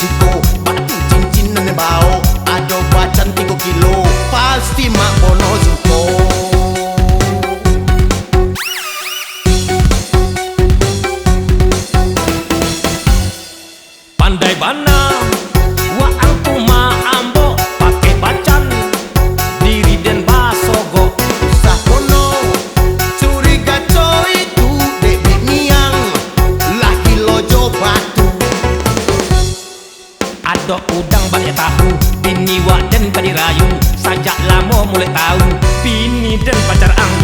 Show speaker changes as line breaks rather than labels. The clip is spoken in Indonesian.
siko, batu cincin dan bau, ado bacan 3 kilo, pasti Mak Pono suko.
Pandai bana wa angku ma ambo pake bacan diri den basogo
Usah Pono curiga coy itu debit niang lagi lojo batu.
ado udang balik tahu bini wa den badi rayu sajak lamo mulai tahu bini den pacar anggo